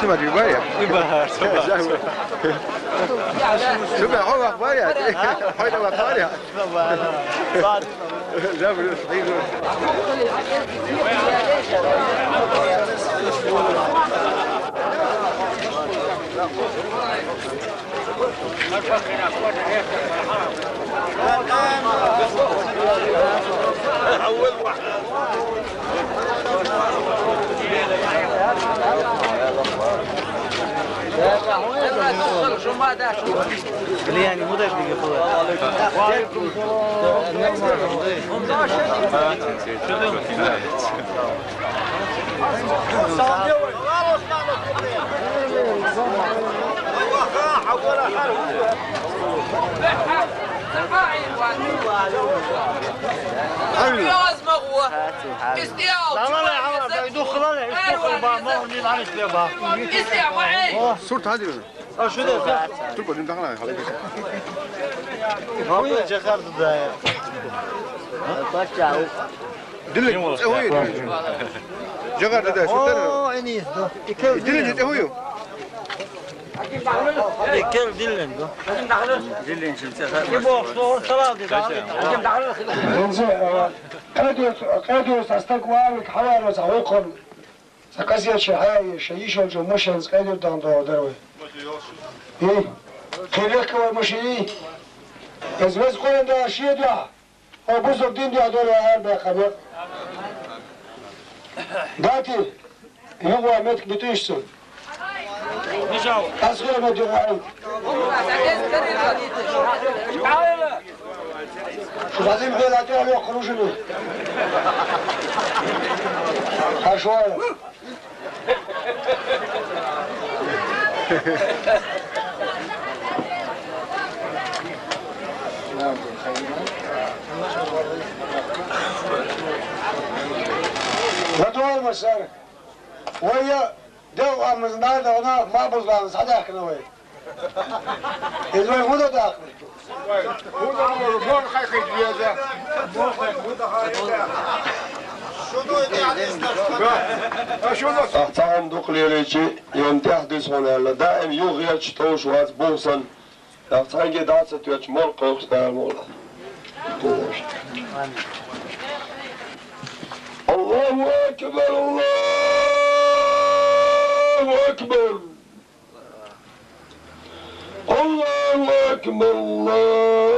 شو رواية؟ شو هو أخبارها؟ هاي لو أخبارها. جابر صحيح. شو ما داش اللي يعني مو داش بيجي صورت هذه شو ده؟ تقول إنت على هذا. هو جخر ده. باشا. دلني هوي. جخر ده شو ده؟ إني. دلني هوي. كيف دلن ده؟ دلن شو تخيل؟ يبغى صور صلاة قادوا تستقوال حوالي زعوقهم سكاسية شهاية شيشة الجموشنز قادوا داندو دروي إيه خيرك ومشي إزواج قولن ده شيء ده أو بزرگ دين ده دور وعار بخبر داتي يوم عمتك بتوشتون نجاو أصغر ما جوعين شو لازم غيراتي على خروجني أشوار ودوار مسار ويا دو أمزنا دونا ما بزلان صدق كنوي إذا هو ده داخل هو ده بون خايف يجيزه. أحترم دقليليشي يوم تحدث هنا دائم يغير توش واز بوسن أحترم جدات ستوش مول قوس دار مولا الله أكبر الله أكبر الله أكبر الله